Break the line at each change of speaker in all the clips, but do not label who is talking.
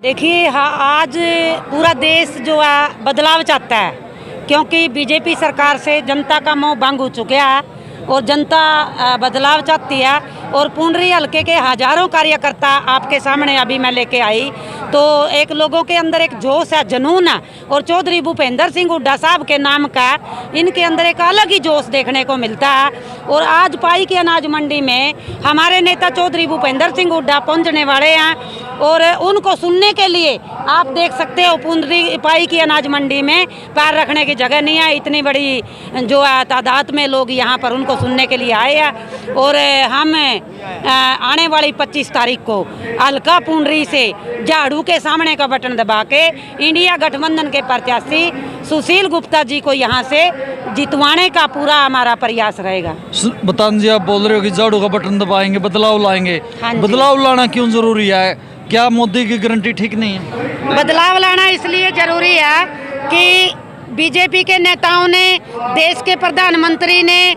देखिए हाँ, आज पूरा देश जो है बदलाव चाहता है, क्योंकि बीजेपी सरकार से जनता का मोह भंग हो चुका है और जनता बदलाव चाहती है। और पुंडरी हल्के के हजारों कार्यकर्ता आपके सामने अभी मैं लेके आई, तो एक लोगों के अंदर एक जोश है, जुनून है। और चौधरी भूपेंद्र सिंह हुड्डा साहब के नाम का इनके अंदर एक अलग ही जोश देखने को मिलता है। और आज पाई की अनाज मंडी में हमारे नेता चौधरी भूपेंद्र सिंह हुड्डा पहुंचने वाले हैं और उनको सुनने के लिए आप देख सकते हो पुंडरी पाई की अनाज मंडी में पैर रखने की जगह नहीं है। इतनी बड़ी जो है तादाद में लोग यहाँ पर उनको सुनने के लिए आए हैं। और हम आने वाली 25 तारीख को हल्का पुंडरी से झाड़ू के सामने का बटन दबा के इंडिया गठबंधन के प्रत्याशी सुशील गुप्ता जी को यहाँ से जितवाने का पूरा हमारा प्रयास रहेगा।
बतान जी, आप बोल रहे हो कि झाड़ू का बटन दबाएंगे, बदलाव लाएंगे।
हाँ,
बदलाव लाना क्यों जरूरी है? क्या मोदी की गारंटी ठीक नहीं है?
बदलाव लाना इसलिए जरूरी है कि बीजेपी के नेताओं ने, देश के प्रधानमंत्री ने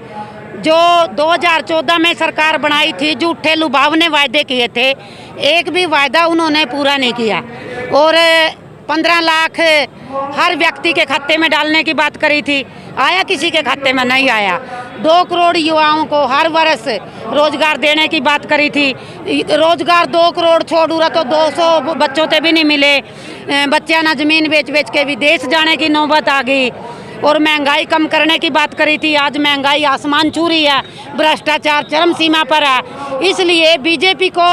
जो 2014 में सरकार बनाई थी, झूठे लुभावने वायदे किए थे, एक भी वायदा उन्होंने पूरा नहीं किया। और 15 लाख हर व्यक्ति के खाते में डालने की बात करी थी, आया किसी के खाते में नहीं आया। 2 करोड़ युवाओं को हर वर्ष रोजगार देने की बात करी थी, रोजगार 2 करोड़ छोड़ रहा तो 200 बच्चों से भी नहीं मिले। बच्चा ना जमीन बेच बेच के विदेश जाने की नौबत आ गई। और महंगाई कम करने की बात करी थी, आज महंगाई आसमान छू रही है, भ्रष्टाचार चरम सीमा पर है। इसलिए बीजेपी को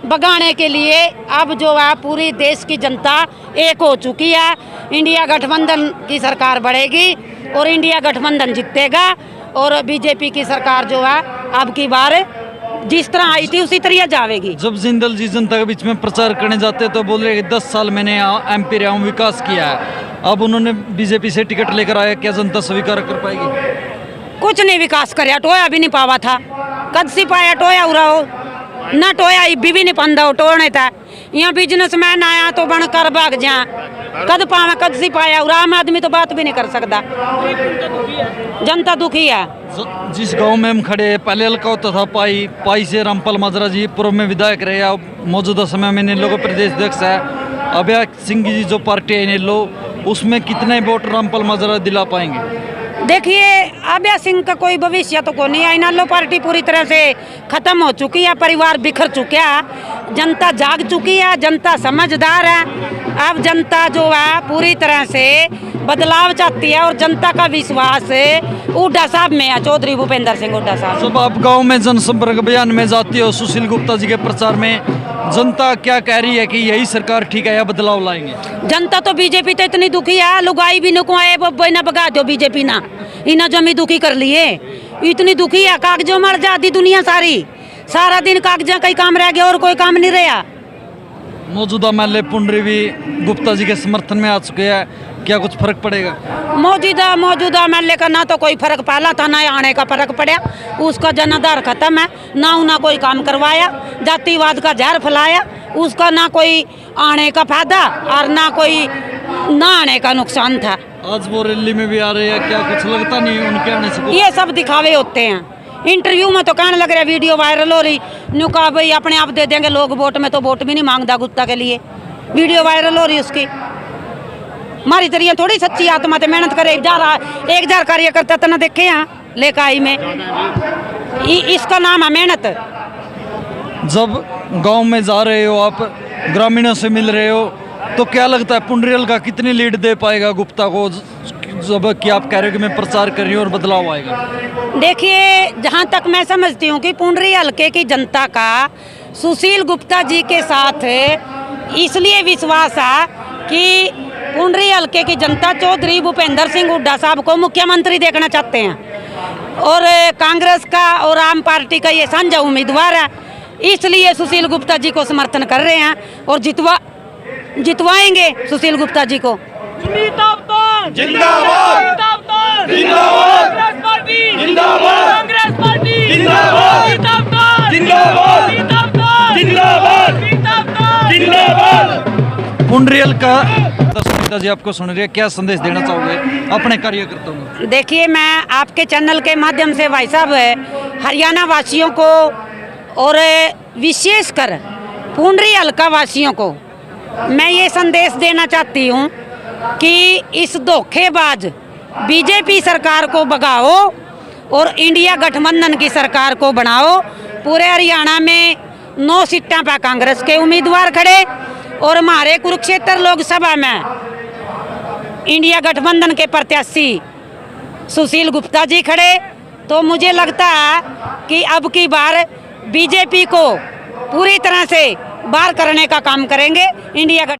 भगाने के लिए अब जो है पूरी देश की जनता एक हो चुकी है। इंडिया गठबंधन की सरकार बढ़ेगी और इंडिया गठबंधन जीतेगा और बीजेपी की सरकार जो है अब की बार जिस तरह आई थी उसी तरह जाएगी।
जब जिंदल जी जनता के बीच में प्रचार करने जाते तो बोल रहे कि 10 साल मैंने MP रहा हूँ, विकास किया है। अब उन्होंने बीजेपी से टिकट लेकर आया, क्या जनता स्वीकार कर पाएगी?
कुछ नहीं विकास कर, टोया भी नहीं पावा था, कद सी पाया टोया उरा हो ना, टोया भी नहीं पांदा टोने था। यहाँ बिजनेसमैन आया तो बन कर भाग जा, कद पावा कद सी पाया उरा, आम आदमी तो बात भी नहीं कर सकता। जनता दुखी है।
जिस गांव में हम खड़े हैं, पहले हल्का होता था पाई से रामपाल माजरा जी पूर्व में विधायक रहे, अब मौजूदा समय में इन लोगों प्रदेश अध्यक्ष है। अभया सिंह जी जो पार्टी है इन लोग, उसमें कितने वोट रामपाल माजरा दिला पाएंगे?
देखिए अभया सिंह का कोई भविष्य तो को नहीं है। इनालो पार्टी पूरी तरह से खत्म हो चुकी है, परिवार बिखर चुका है, जनता जाग चुकी है, जनता समझदार है। अब जनता जो है पूरी तरह से बदलाव चाहती है और जनता का विश्वास हुड्डा साहब में है, चौधरी भूपेंद्र सिंह हुड्डा साहब।
जब आप गांव में जनसंपर्क अभियान में जाती हो सुशील गुप्ता जी के प्रचार में, जनता क्या कह रही है कि यही सरकार ठीक है या बदलाव लाएंगे?
जनता तो बीजेपी तो इतनी दुखी है, लुगाई भी नको आए ना भगा दो बीजेपी ना, इना जमी दुखी कर लिए, इतनी दुखी है। कागजों मर जाती दुनिया सारी, सारा दिन कागजा का ही काम रह गया और कोई काम नहीं रहा।
मौजूदा MLA पुंडरी भी गुप्ता जी के समर्थन में आ चुके हैं, क्या कुछ फर्क पड़ेगा?
मौजूदा MLA का ना तो कोई फर्क पाला था, ना आने का फर्क पड़ा। उसका जनाधार खत्म है, ना कोई काम करवाया, जातिवाद का जहर फैलाया, उसका ना कोई आने का फायदा और ना आने का नुकसान था।
आज वो रैली में भी आ रहे हैं, क्या कुछ लगता नहीं उनके आने से?
ये सब दिखावे होते हैं। इंटरव्यू में तो कहने लग रहा है, वीडियो वायरल हो रही, न्यू कहा भाई अपने आप दे देंगे लोग वोट में, तो वोट भी नहीं मांगता गुप्ता के लिए। वीडियो वायरल हो रही उसकी। हमारी तरह थोड़ी सच्ची आत्मा से मेहनत करे। 1000 कार्यकर्ता तो ना देखे यहाँ लेकाई में, इसका नाम है मेहनत।
जब गांव में जा रहे हो आप, ग्रामीणों से मिल रहे हो, तो क्या लगता है पुंडरी हल्का कितनी लीड दे पाएगा गुप्ता को, जब कि आप कह रहे हो कि मैं प्रचार कर रही हूँ और बदलाव आएगा? देखिए
जहाँ तक मैं समझती हूँ कि पुंडरी हल्के की जनता का सुशील गुप्ता जी के साथ इसलिए विश्वास है कि पुंडरी हल्के की जनता चौधरी भूपेंद्र सिंह हुड्डा साहब को मुख्यमंत्री देखना चाहते हैं और कांग्रेस का और आम पार्टी का ये साझा उम्मीदवार है, इसलिए सुशील गुप्ता जी को समर्थन कर रहे हैं और जितवाएंगे सुशील गुप्ता जी को।
जिंदाबाद जिंदाबाद कांग्रेस पार्टी जिंदाबाद जिंदाबाद जिंदाबाद।
पुंडरी हल्का सुनीता जी आपको सुन रही है, क्या संदेश देना चाहोगे अपने कार्यकर्ताओं को?
देखिए मैं आपके चैनल के माध्यम से भाई साहब हरियाणा वासियों को और विशेषकर पुंडरी हल्का वासियों को मैं ये संदेश देना चाहती हूँ कि इस धोखेबाज बीजेपी सरकार को भगाओ और इंडिया गठबंधन की सरकार को बनाओ। पूरे हरियाणा में 9 सीटां पर कांग्रेस के उम्मीदवार खड़े और हमारे कुरुक्षेत्र लोकसभा में इंडिया गठबंधन के प्रत्याशी सुशील गुप्ता जी खड़े। तो मुझे लगता है कि अब की बार बीजेपी को पूरी तरह से बाहर करने का काम करेंगे इंडिया